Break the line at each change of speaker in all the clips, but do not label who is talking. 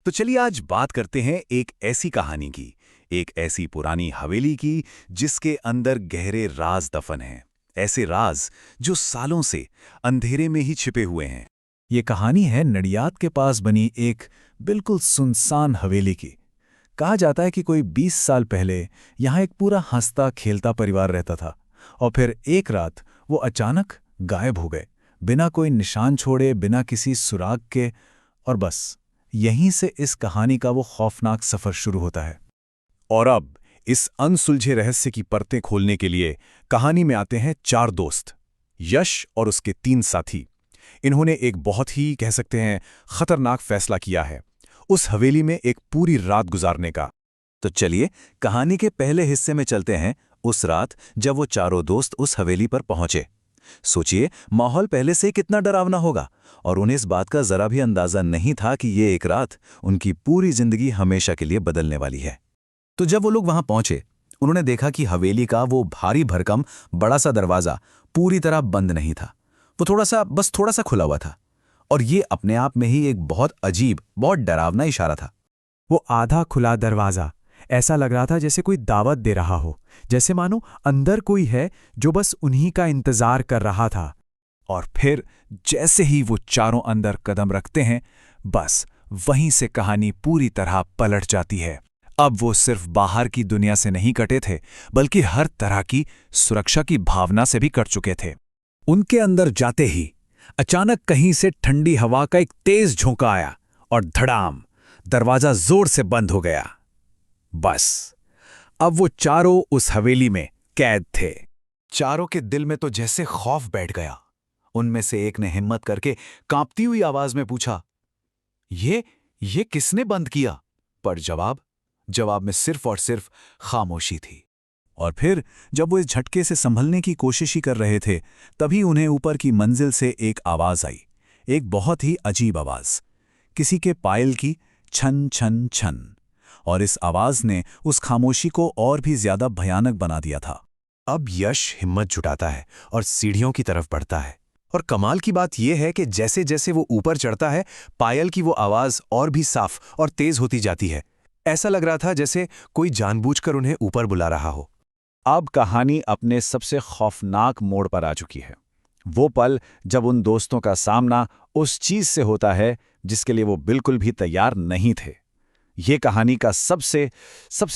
तो चलिए आज बात करते हैं एक ऐसी कहानी की, एक ऐसी पुरानी हवेली की जिसके अंदर गहरे राज दफन हैं। ऐसे राज जो सालों से अंधेरे में ही छिपे हुए हैं।
ये कहानी है नडियाद के पास बनी एक बिल्कुल सुनसान हवेली की। कहा जाता है कि कोई 20 साल पहले यहाँ एक पूरा हंसता खेलता परिवार रहता था और फिर एक रात वो अचानक गायब हो गए, बिना कोई निशान छोड़े, बिना किसी सुराग के। और बस यहीं से इस कहानी का वो खौफनाक सफर शुरू होता है।
और अब इस अनसुलझे रहस्य की परतें खोलने के लिए कहानी में आते हैं चार दोस्त, यश और उसके 3 साथी। इन्होंने एक बहुत ही कह सकते हैं खतरनाक फैसला किया है, उस हवेली में एक पूरी रात गुजारने का। तो चलिए कहानी के पहले हिस्से में चलते हैं, उस रात जब वो चारों दोस्त उस हवेली पर पहुंचे। सोचिए माहौल पहले से कितना डरावना होगा, और उन्हें इस बात का जरा भी अंदाजा नहीं था कि ये एक रात उनकी पूरी जिंदगी हमेशा के लिए बदलने वाली है। तो जब वो लोग वहां पहुंचे, उन्होंने देखा कि हवेली का वो भारी भरकम बड़ा सा दरवाजा पूरी तरह बंद नहीं था। वो थोड़ा सा खुला हुआ था, और ये अपने आप में ही एक बहुत अजीब, बहुत डरावना इशारा था।
वो आधा खुला दरवाज़ा ऐसा लग रहा था जैसे कोई दावत दे रहा हो, जैसे मानो अंदर कोई है जो बस उन्हीं का इंतजार कर रहा था। और फिर जैसे ही वो चारों अंदर कदम रखते हैं, बस वहीं से कहानी पूरी तरह पलट जाती है। अब वो सिर्फ बाहर की दुनिया से नहीं कटे थे, बल्कि हर तरह की सुरक्षा की भावना से भी कट चुके थे।
उनके अंदर जाते ही अचानक कहीं से ठंडी हवा का एक तेज झोंका आया और धड़ाम, दरवाजा जोर से बंद हो गया। बस अब वो चारों उस हवेली में कैद थे। चारों के दिल में तो जैसे खौफ बैठ गया। उनमें से एक ने हिम्मत करके कांपती हुई आवाज में पूछा, ये किसने बंद किया? पर जवाब में सिर्फ और सिर्फ खामोशी थी। और फिर जब वो इस झटके से संभलने की कोशिश ही कर रहे थे, तभी उन्हें ऊपर की मंजिल से एक आवाज आई, एक बहुत ही अजीब आवाज, किसी के पायल की छन छन छन। और इस आवाज ने उस खामोशी को और भी ज्यादा भयानक बना दिया था। अब यश हिम्मत जुटाता है और सीढ़ियों की तरफ बढ़ता है। और कमाल की बात यह है कि जैसे जैसे वो ऊपर चढ़ता है, पायल की वो आवाज और भी साफ और तेज होती जाती है। ऐसा लग रहा था जैसे कोई जानबूझकर उन्हें ऊपर बुला रहा हो। अब कहानी अपने सबसे खौफनाक मोड़ पर आ चुकी है। वो पल जब उन दोस्तों का सामना उस चीज से होता है जिसके लिए वो बिल्कुल भी तैयार नहीं थे। ये कहानी का सबसे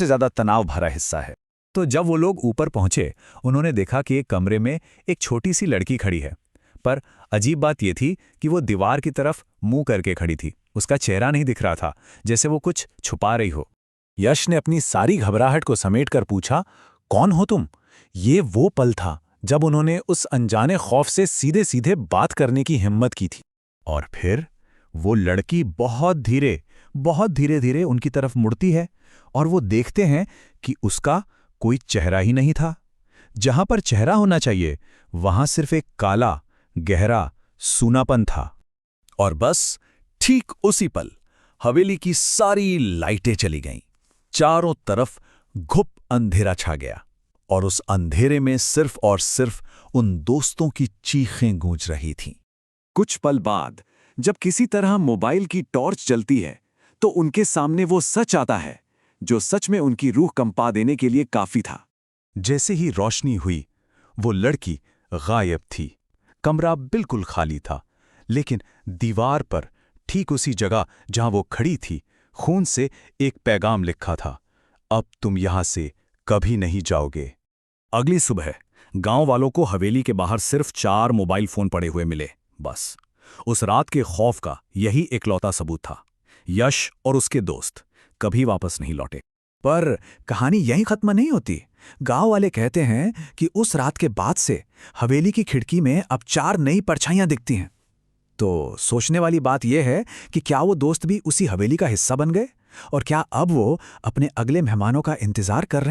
ज्यादा तनाव भरा हिस्सा है। तो जब वो लोग ऊपर पहुंचे, उन्होंने देखा कि एक कमरे में एक छोटी सी लड़की खड़ी है। पर अजीब बात यह थी कि वो दीवार की तरफ मुंह करके खड़ी थी। उसका चेहरा नहीं दिख रहा था, जैसे वो कुछ छुपा रही हो। यश ने अपनी सारी घबराहट को समेटकर पूछा, कौन हो तुम? ये वो पल था जब उन्होंने उस अनजाने खौफ से सीधे सीधे बात करने की हिम्मत की थी। और फिर वो लड़की बहुत धीरे धीरे उनकी तरफ मुड़ती है, और वो देखते हैं कि उसका कोई चेहरा ही नहीं था। जहां पर चेहरा होना चाहिए, वहां सिर्फ एक काला, गहरा सूनापन था। और बस ठीक उसी पल हवेली की सारी लाइटें चली गईं। चारों तरफ घुप अंधेरा छा गया, और उस अंधेरे में सिर्फ और सिर्फ उन दोस्तों की चीखें गूंज रही थीं। कुछ पल बाद जब किसी तरह मोबाइल की टॉर्च जलती है, तो उनके सामने वो सच आता है जो सच में उनकी रूह कंपा देने के लिए काफी था। जैसे ही रोशनी हुई, वो लड़की गायब थी। कमरा बिल्कुल खाली था, लेकिन दीवार पर ठीक उसी जगह जहां वो खड़ी थी, खून से एक पैगाम लिखा था, अब तुम यहां से कभी नहीं जाओगे। अगली सुबह गांव वालों को हवेली के बाहर सिर्फ 4 मोबाइल फोन पड़े हुए मिले। बस उस रात के खौफ का यही इकलौता सबूत था। यश और उसके दोस्त कभी वापस नहीं लौटे। पर कहानी यहीं खत्म नहीं होती। गांव वाले कहते हैं कि उस रात के बाद से हवेली की खिड़की में अब 4 नई परछाइयां दिखती हैं। तो सोचने वाली बात यह है कि क्या वो दोस्त भी उसी हवेली का हिस्सा बन गए, और क्या अब वो अपने अगले मेहमानों का इंतजार कर रहे हैं?